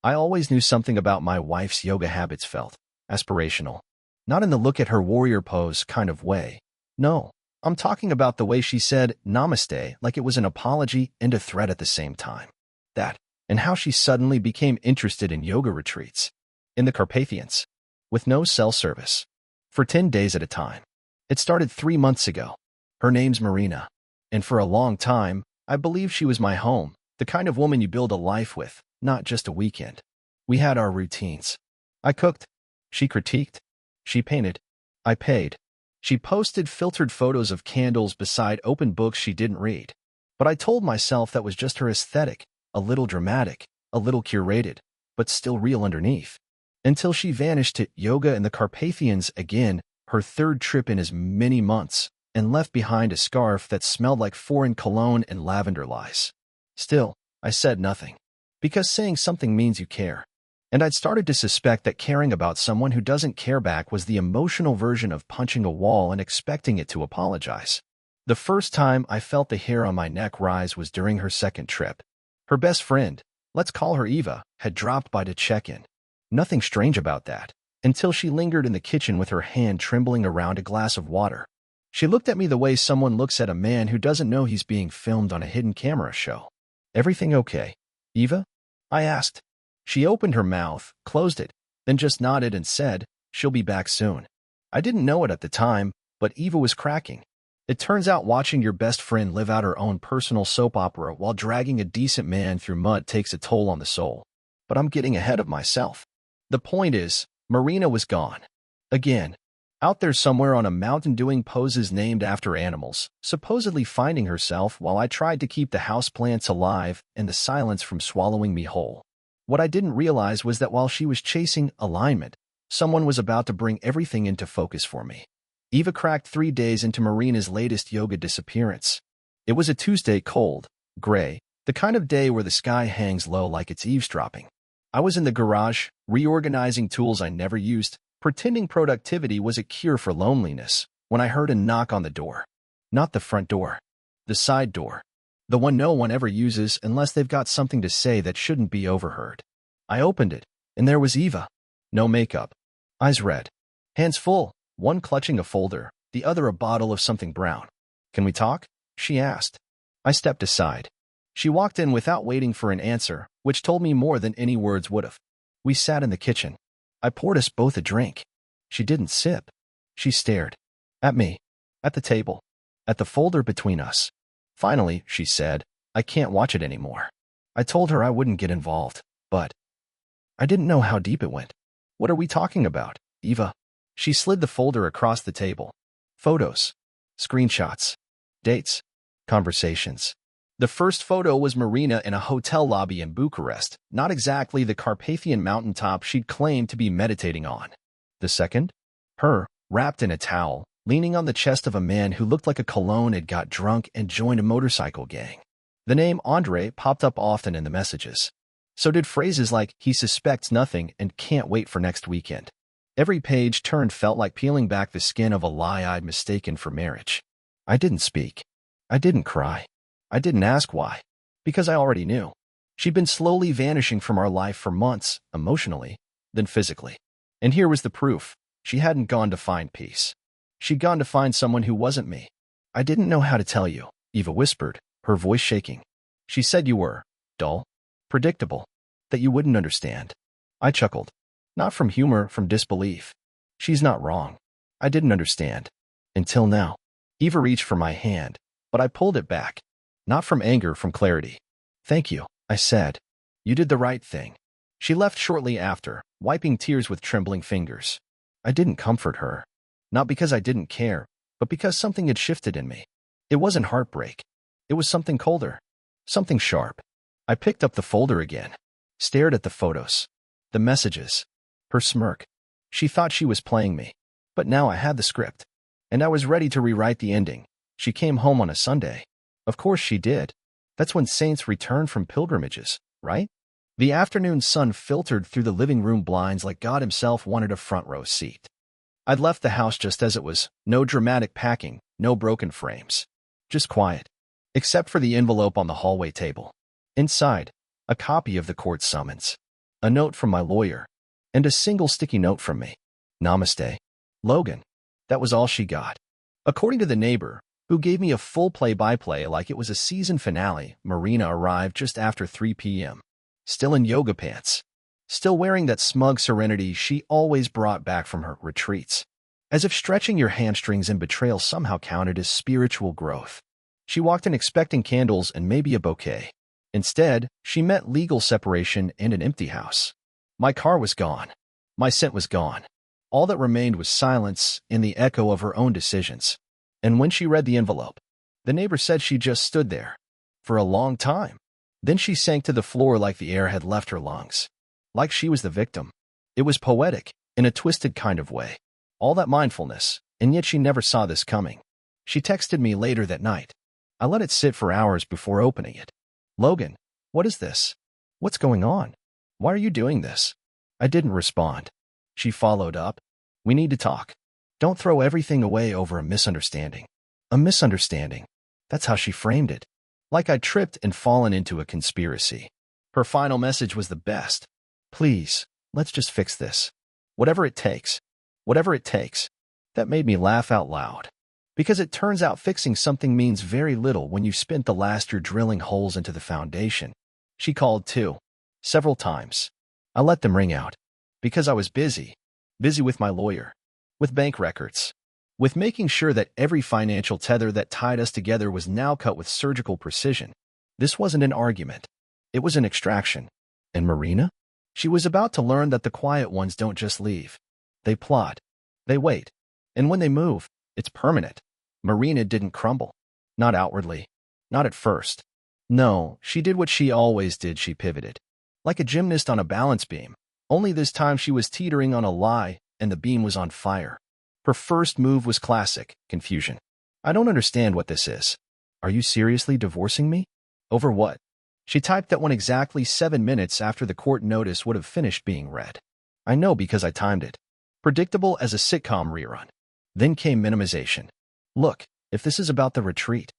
I always knew something about my wife's yoga habits felt aspirational. Not in the look at her warrior pose kind of way. No, I'm talking about the way she said namaste like it was an apology and a threat at the same time. That, and how she suddenly became interested in yoga retreats. In the Carpathians. With no cell service. For 10 days at a time. It started 3 months ago. Her name's Marina. And for a long time, I believed she was my home, the kind of woman you build a life with, not just a weekend. We had our routines. I cooked. She critiqued. She painted. I paid. She posted filtered photos of candles beside open books she didn't read. But I told myself that was just her aesthetic, a little dramatic, a little curated, but still real underneath. Until she vanished to yoga and the Carpathians again, her third trip in as many months, and left behind a scarf that smelled like foreign cologne and lavender lies. Still, I said nothing. Because saying something means you care. And I'd started to suspect that caring about someone who doesn't care back was the emotional version of punching a wall and expecting it to apologize. The first time I felt the hair on my neck rise was during her second trip. Her best friend, let's call her Eva, had dropped by to check in. Nothing strange about that, until she lingered in the kitchen with her hand trembling around a glass of water. She looked at me the way someone looks at a man who doesn't know he's being filmed on a hidden camera show. "Everything okay, Eva?" I asked. She opened her mouth, closed it, then just nodded and said, "She'll be back soon." I didn't know it at the time, but Eva was cracking. It turns out watching your best friend live out her own personal soap opera while dragging a decent man through mud takes a toll on the soul. But I'm getting ahead of myself. The point is, Marina was gone. Again. Out there somewhere on a mountain doing poses named after animals, supposedly finding herself while I tried to keep the houseplants alive and the silence from swallowing me whole. What I didn't realize was that while she was chasing alignment, someone was about to bring everything into focus for me. Eva cracked 3 days into Marina's latest yoga disappearance. It was a Tuesday, cold, gray, the kind of day where the sky hangs low like it's eavesdropping. I was in the garage, reorganizing tools I never used, pretending productivity was a cure for loneliness, when I heard a knock on the door. Not the front door. The side door. The one no one ever uses unless they've got something to say that shouldn't be overheard. I opened it, and there was Eva. No makeup. Eyes red. Hands full, one clutching a folder, the other a bottle of something brown. "Can we talk?" she asked. I stepped aside. She walked in without waiting for an answer, which told me more than any words would have. We sat in the kitchen. I poured us both a drink. She didn't sip. She stared. At me. At the table. At the folder between us. Finally, she said, "I can't watch it anymore." I told her I wouldn't get involved, but I didn't know how deep it went. "What are we talking about, Eva?" She slid the folder across the table. Photos. Screenshots. Dates. Conversations. The first photo was Marina in a hotel lobby in Bucharest, not exactly the Carpathian mountaintop she'd claimed to be meditating on. The second? Her, wrapped in a towel, leaning on the chest of a man who looked like a cologne had got drunk and joined a motorcycle gang. The name Andre popped up often in the messages. So did phrases like, "He suspects nothing and can't wait for next weekend." Every page turned felt like peeling back the skin of a lie I'd mistaken for marriage. I didn't speak. I didn't cry. I didn't ask why. Because I already knew. She'd been slowly vanishing from our life for months, emotionally, then physically. And here was the proof. She hadn't gone to find peace. She'd gone to find someone who wasn't me. "I didn't know how to tell you," Eva whispered, her voice shaking. "She said you were dull, predictable, that you wouldn't understand." I chuckled. Not from humor, from disbelief. She's not wrong. I didn't understand. Until now. Eva reached for my hand, but I pulled it back. Not from anger, from clarity. "Thank you," I said. "You did the right thing." She left shortly after, wiping tears with trembling fingers. I didn't comfort her. Not because I didn't care, but because something had shifted in me. It wasn't heartbreak. It was something colder. Something sharp. I picked up the folder again. Stared at the photos. The messages. Her smirk. She thought she was playing me. But now I had the script. And I was ready to rewrite the ending. She came home on a Sunday. Of course she did. That's when saints return from pilgrimages, right? The afternoon sun filtered through the living room blinds like God himself wanted a front row seat. I'd left the house just as it was. No dramatic packing, no broken frames. Just quiet. Except for the envelope on the hallway table. Inside, a copy of the court summons. a note from my lawyer, and a single sticky note from me. Namaste. Logan. That was all she got. According to the neighbor, who gave me a full play-by-play like it was a season finale, Marina arrived just after 3 p.m., still in yoga pants, still wearing that smug serenity she always brought back from her retreats, as if stretching your hamstrings in betrayal somehow counted as spiritual growth. She walked in expecting candles and maybe a bouquet. Instead, she met legal separation and an empty house. My car was gone. My scent was gone. All that remained was silence and the echo of her own decisions. And when she read the envelope, the neighbor said she just stood there for a long time. Then she sank to the floor like the air had left her lungs. Like she was the victim. It was poetic, in a twisted kind of way. All that mindfulness, and yet she never saw this coming. She texted me later that night. I let it sit for hours before opening it. Logan, what is this? What's going on? Why are you doing this? I didn't respond. She followed up. We need to talk. Don't throw everything away over a misunderstanding. A misunderstanding. That's how she framed it. Like I'd tripped and fallen into a conspiracy. Her final message was the best. Please, let's just fix this. Whatever it takes. Whatever it takes. That made me laugh out loud. Because it turns out fixing something means very little when you've spent the last year drilling holes into the foundation. She called too. Several times. I let them ring out. Because I was busy. Busy with my lawyer. With bank records. With making sure that every financial tether that tied us together was now cut with surgical precision. This wasn't an argument. It was an extraction. And Marina? She was about to learn that the quiet ones don't just leave. They plot. They wait. And when they move, it's permanent. Marina didn't crumble. Not outwardly. Not at first. No, she did what she always did. She pivoted. Like a gymnast on a balance beam. Only this time she was teetering on a lie, and the beam was on fire. Her first move was classic, confusion. I don't understand what this is. Are you seriously divorcing me? Over what? She typed that one exactly 7 minutes after the court notice would have finished being read. I know because I timed it. Predictable as a sitcom rerun. Then came minimization. Look, if this is about the retreat.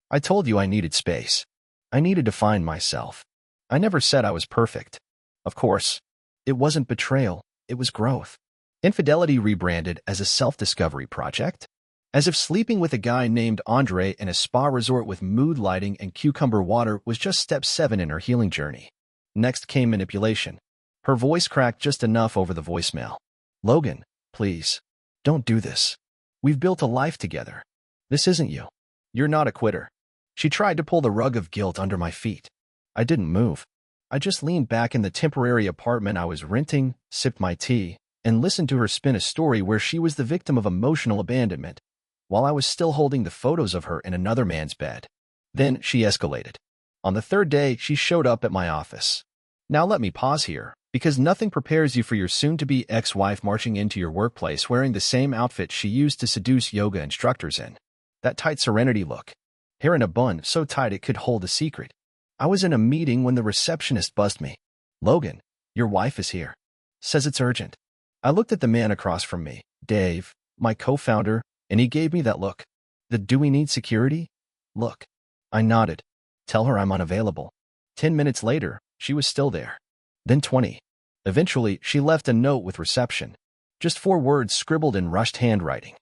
I told you I needed space. I needed to find myself. I never said I was perfect. Of course. It wasn't betrayal, it was growth. Infidelity rebranded as a self-discovery project? As if sleeping with a guy named Andre in a spa resort with mood lighting and cucumber water was just step 7 in her healing journey. Next came manipulation. Her voice cracked just enough over the voicemail. Logan, please. Don't do this. We've built a life together. This isn't you. You're not a quitter. She tried to pull the rug of guilt under my feet. I didn't move. I just leaned back in the temporary apartment I was renting, sipped my tea, and listened to her spin a story where she was the victim of emotional abandonment, while I was still holding the photos of her in another man's bed. Then she escalated. On the 3rd day, she showed up at my office. Now let me pause here, because nothing prepares you for your soon-to-be ex-wife marching into your workplace wearing the same outfit she used to seduce yoga instructors in. That tight serenity look. Hair in a bun so tight it could hold a secret. I was in a meeting when the receptionist buzzed me. Logan, your wife is here. Says it's urgent. I looked at the man across from me, Dave, my co-founder, and he gave me that look. The "do we need security?" look. I nodded. Tell her I'm unavailable. 10 minutes later, she was still there. Then 20. Eventually, she left a note with reception. Just 4 words scribbled in rushed handwriting.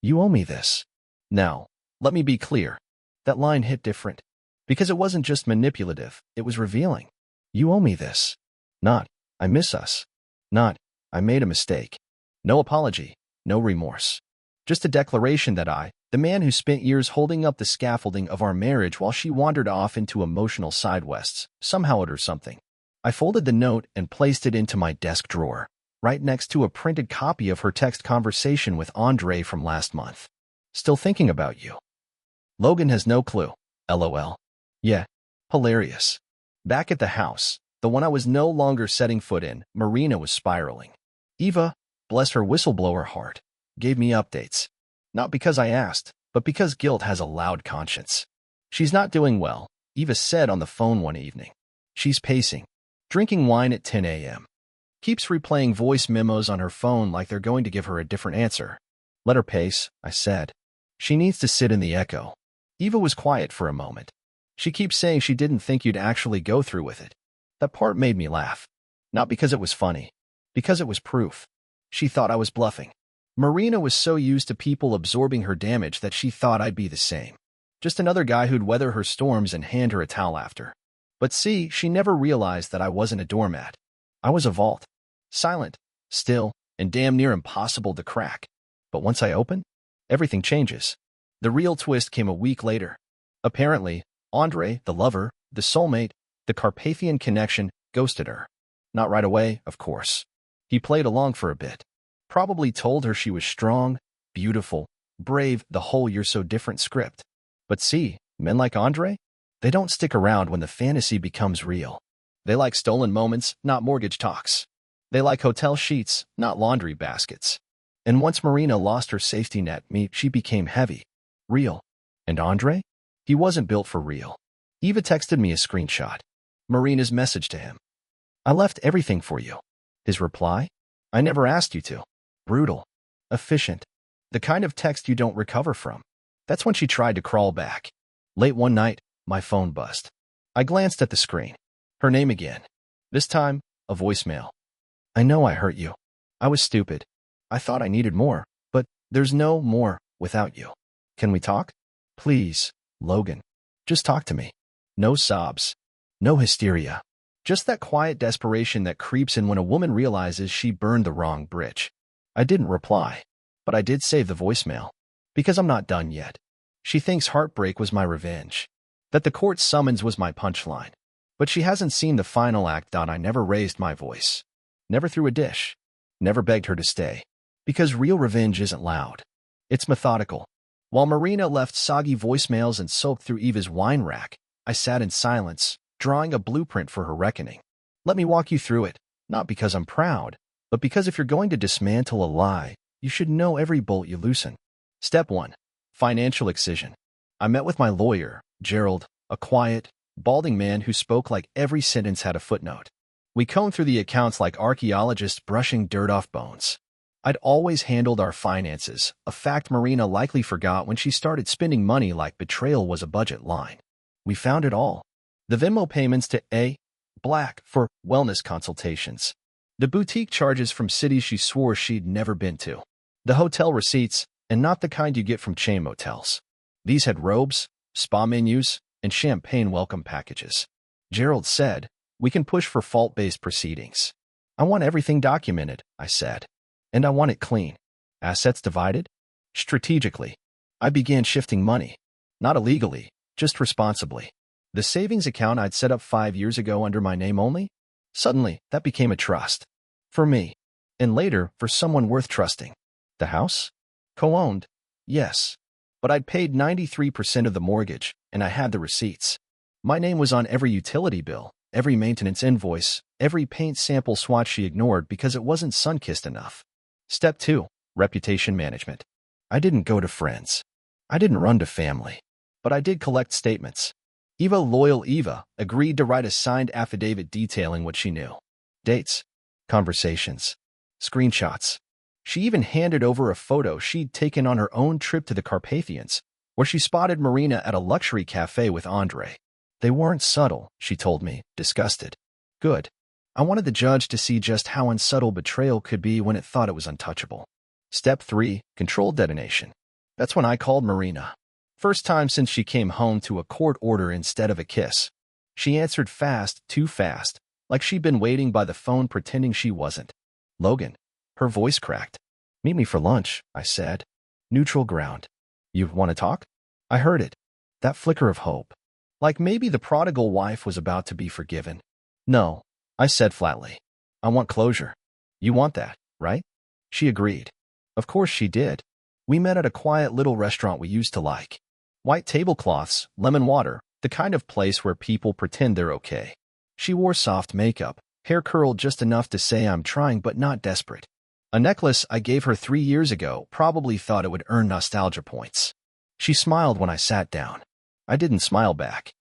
You owe me this. Now, let me be clear. That line hit different. Because it wasn't just manipulative, it was revealing. You owe me this. Not, I miss us. Not, I made a mistake. No apology, no remorse. Just a declaration that I, the man who spent years holding up the scaffolding of our marriage while she wandered off into emotional sidewests, somehow owed her something. I folded the note and placed it into my desk drawer, right next to a printed copy of her text conversation with Andre from last month. Still thinking about you. Logan has no clue. LOL. Yeah. Hilarious. Back at the house, the one I was no longer setting foot in, Marina was spiraling. Eva, bless her whistleblower heart, gave me updates. Not because I asked, but because guilt has a loud conscience. She's not doing well, Eva said on the phone one evening. She's pacing, drinking wine at 10 a.m. Keeps replaying voice memos on her phone like they're going to give her a different answer. Let her pace, I said. She needs to sit in the echo. Eva was quiet for a moment. She keeps saying she didn't think you'd actually go through with it. That part made me laugh. Not because it was funny. Because it was proof. She thought I was bluffing. Marina was so used to people absorbing her damage that she thought I'd be the same. Just another guy who'd weather her storms and hand her a towel after. But see, she never realized that I wasn't a doormat. I was a vault. Silent, still, and damn near impossible to crack. But once I open, everything changes. The real twist came a week later. Apparently, Andre, the lover, the soulmate, the Carpathian connection, ghosted her. Not right away, of course. He played along for a bit. Probably told her she was strong, beautiful, brave, the whole "you're so different" script. But see, men like Andre? They don't stick around when the fantasy becomes real. They like stolen moments, not mortgage talks. They like hotel sheets, not laundry baskets. And once Marina lost her safety net, she became heavy. Real. And Andre? He wasn't built for real. Eva texted me a screenshot. Marina's message to him. I left everything for you. His reply? I never asked you to. Brutal. Efficient. The kind of text you don't recover from. That's when she tried to crawl back. Late one night, my phone buzzed. I glanced at the screen. Her name again. This time, a voicemail. I know I hurt you. I was stupid. I thought I needed more, but there's no more without you. Can we talk? Please, Logan. Just talk to me. No sobs. No hysteria. Just that quiet desperation that creeps in when a woman realizes she burned the wrong bridge. I didn't reply, but I did save the voicemail. Because I'm not done yet. She thinks heartbreak was my revenge. That the court summons was my punchline. But she hasn't seen the final act. I never raised my voice. Never threw a dish. Never begged her to stay. Because real revenge isn't loud. It's methodical. While Marina left soggy voicemails and soaked through Eva's wine rack, I sat in silence, drawing a blueprint for her reckoning. Let me walk you through it, not because I'm proud, but because if you're going to dismantle a lie, you should know every bolt you loosen. Step 1. Financial excision. I met with my lawyer, Gerald, a quiet, balding man who spoke like every sentence had a footnote. We combed through the accounts like archaeologists brushing dirt off bones. I'd always handled our finances, a fact Marina likely forgot when she started spending money like betrayal was a budget line. We found it all. The Venmo payments to A. Black for wellness consultations. The boutique charges from cities she swore she'd never been to. The hotel receipts, and not the kind you get from chain motels. These had robes, spa menus, and champagne welcome packages. Gerald said, we can push for fault-based proceedings. I want everything documented, I said. And I want it clean. Assets divided? Strategically. I began shifting money. Not illegally, just responsibly. The savings account I'd set up 5 years ago under my name only? Suddenly, that became a trust. For me. And later, for someone worth trusting. The house? Co-owned? Yes. But I'd paid 93% of the mortgage, and I had the receipts. My name was on every utility bill, every maintenance invoice, every paint sample swatch she ignored because it wasn't sun-kissed enough. Step 2. Reputation management. I didn't go to friends. I didn't run to family. But I did collect statements. Eva, loyal Eva, agreed to write a signed affidavit detailing what she knew. Dates. Conversations. Screenshots. She even handed over a photo she'd taken on her own trip to the Carpathians, where she spotted Marina at a luxury cafe with Andre. They weren't subtle, she told me, disgusted. Good. I wanted the judge to see just how unsubtle betrayal could be when it thought it was untouchable. Step 3. Controlled detonation. That's when I called Marina. First time since she came home to a court order instead of a kiss. She answered fast, too fast, like she'd been waiting by the phone pretending she wasn't. Logan. Her voice cracked. Meet me for lunch, I said. Neutral ground. You want to talk? I heard it. That flicker of hope. Like maybe the prodigal wife was about to be forgiven. No. I said flatly. I want closure. You want that, right? She agreed. Of course she did. We met at a quiet little restaurant we used to like. White tablecloths, lemon water, the kind of place where people pretend they're okay. She wore soft makeup, hair curled just enough to say I'm trying but not desperate. A necklace I gave her 3 years ago probably thought it would earn nostalgia points. She smiled when I sat down. I didn't smile back.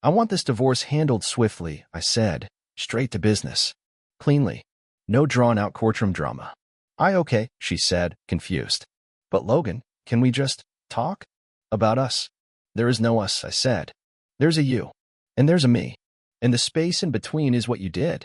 I want this divorce handled swiftly, I said. Straight to business. Cleanly. No drawn-out courtroom drama. Okay, she said, confused. But Logan, can we just talk? About us. There is no us, I said. There's a you. And there's a me. And the space in between is what you did.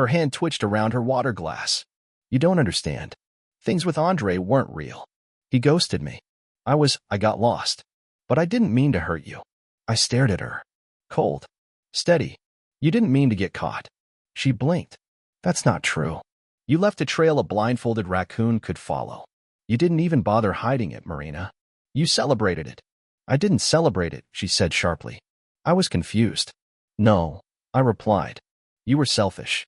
Her hand twitched around her water glass. You don't understand. Things with Andre weren't real. He ghosted me. I got lost. But I didn't mean to hurt you. I stared at her. Cold. Steady. You didn't mean to get caught. She blinked. That's not true. You left a trail a blindfolded raccoon could follow. You didn't even bother hiding it, Marina. You celebrated it. I didn't celebrate it, she said sharply. I was confused. No, I replied. You were selfish.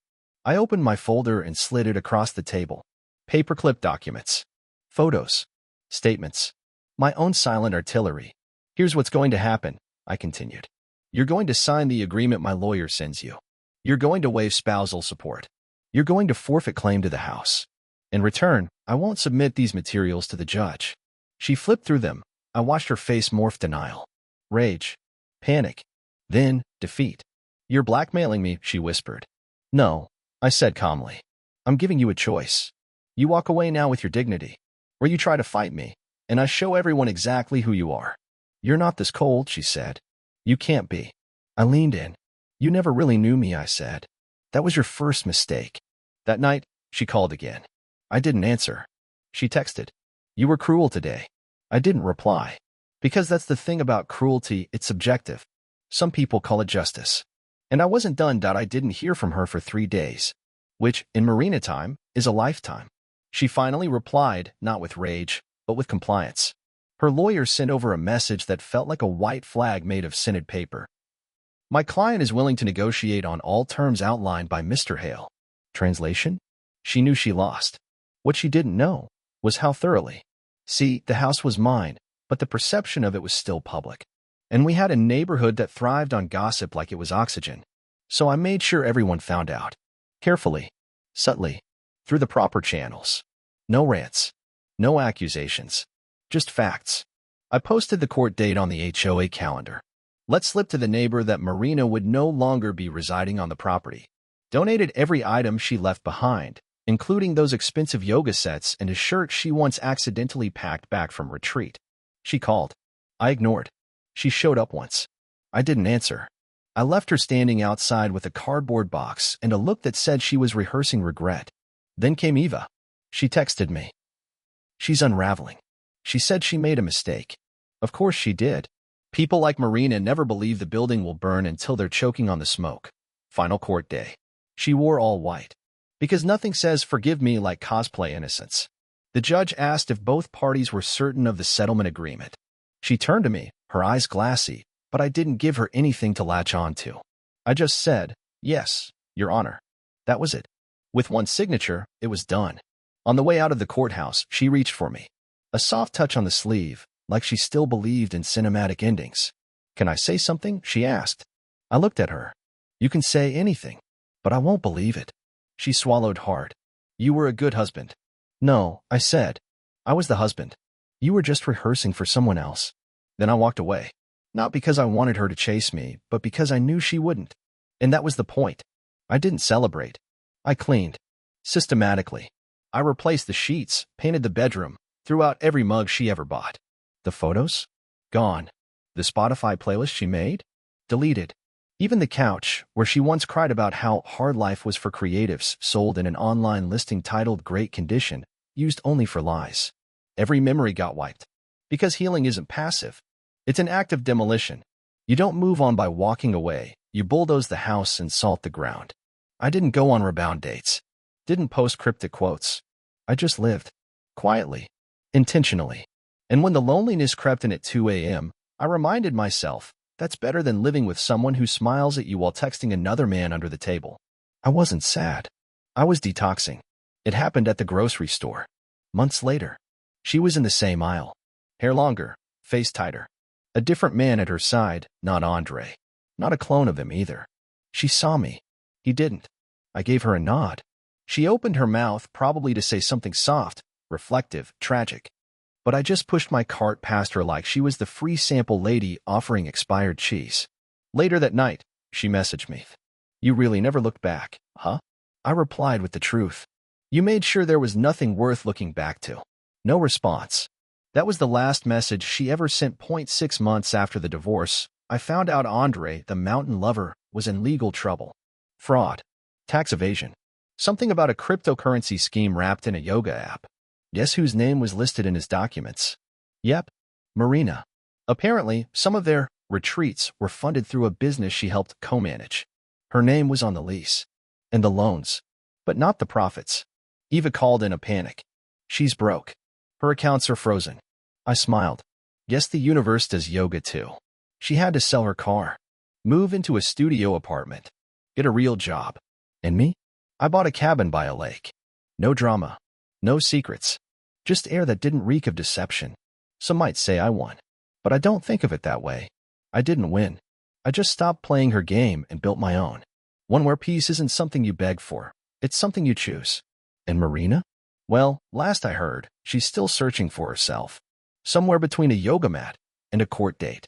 I opened my folder and slid it across the table. Paperclip documents. Photos. Statements. My own silent artillery. Here's what's going to happen, I continued. You're going to sign the agreement my lawyer sends you. You're going to waive spousal support. You're going to forfeit claim to the house. In return, I won't submit these materials to the judge. She flipped through them. I watched her face morph denial, rage, panic, then defeat. You're blackmailing me, she whispered. No, I said calmly. I'm giving you a choice. You walk away now with your dignity, or you try to fight me, and I show everyone exactly who you are. You're not this cold, she said. You can't be. I leaned in. You never really knew me, I said. That was your first mistake. That night, she called again. I didn't answer. She texted. You were cruel today. I didn't reply. Because that's the thing about cruelty, it's subjective. Some people call it justice. And I wasn't done. I didn't hear from her for 3 days, which, in Marina time, is a lifetime. She finally replied, not with rage, but with compliance. Her lawyer sent over a message that felt like a white flag made of scented paper. My client is willing to negotiate on all terms outlined by Mr. Hale. Translation? She knew she lost. What she didn't know was how thoroughly. See, the house was mine, but the perception of it was still public. And we had a neighborhood that thrived on gossip like it was oxygen. So I made sure everyone found out. Carefully, subtly, through the proper channels. No rants. No accusations. Just facts. I posted the court date on the HOA calendar. Let slip to the neighbor that Marina would no longer be residing on the property. Donated every item she left behind, including those expensive yoga sets and a shirt she once accidentally packed back from retreat. She called. I ignored. She showed up once. I didn't answer. I left her standing outside with a cardboard box and a look that said she was rehearsing regret. Then came Eva. She texted me. She's unraveling. She said she made a mistake. Of course she did. People like Marina never believe the building will burn until they're choking on the smoke. Final court day. She wore all white. Because nothing says forgive me like cosplay innocence. The judge asked if both parties were certain of the settlement agreement. She turned to me, her eyes glassy, but I didn't give her anything to latch on to. I just said, yes, Your Honor. That was it. With one signature, it was done. On the way out of the courthouse, she reached for me. A soft touch on the sleeve, like she still believed in cinematic endings. Can I say something? She asked. I looked at her. You can say anything, but I won't believe it. She swallowed hard. You were a good husband. No, I said. I was the husband. You were just rehearsing for someone else. Then I walked away. Not because I wanted her to chase me, but because I knew she wouldn't. And that was the point. I didn't celebrate. I cleaned. Systematically. I replaced the sheets, painted the bedroom, threw out every mug she ever bought. The photos? Gone. The Spotify playlist she made? Deleted. Even the couch, where she once cried about how hard life was for creatives, sold in an online listing titled Great Condition, used only for lies. Every memory got wiped. Because healing isn't passive. It's an act of demolition. You don't move on by walking away. You bulldoze the house and salt the ground. I didn't go on rebound dates. Didn't post cryptic quotes. I just lived. Quietly. Intentionally. And when the loneliness crept in at 2 a.m., I reminded myself, that's better than living with someone who smiles at you while texting another man under the table. I wasn't sad. I was detoxing. It happened at the grocery store. Months later. She was in the same aisle. Hair longer, face tighter. A different man at her side, not Andre. Not a clone of him either. She saw me. He didn't. I gave her a nod. She opened her mouth, probably to say something soft, reflective, tragic. But I just pushed my cart past her like she was the free sample lady offering expired cheese. Later that night, she messaged me. You really never looked back, huh? I replied with the truth. You made sure there was nothing worth looking back to. No response. That was the last message she ever sent. 6 months after the divorce, I found out Andre, the mountain lover, was in legal trouble. Fraud. Tax evasion. Something about a cryptocurrency scheme wrapped in a yoga app. Guess whose name was listed in his documents? Yep, Marina. Apparently, some of their retreats were funded through a business she helped co-manage. Her name was on the lease. And the loans. But not the profits. Eva called in a panic. She's broke. Her accounts are frozen. I smiled. Guess the universe does yoga too. She had to sell her car. Move into a studio apartment. Get a real job. And me? I bought a cabin by a lake. No drama. No secrets. Just air that didn't reek of deception. Some might say I won. But I don't think of it that way. I didn't win. I just stopped playing her game and built my own. One where peace isn't something you beg for. It's something you choose. And Marina? Well, last I heard, she's still searching for herself. Somewhere between a yoga mat and a court date.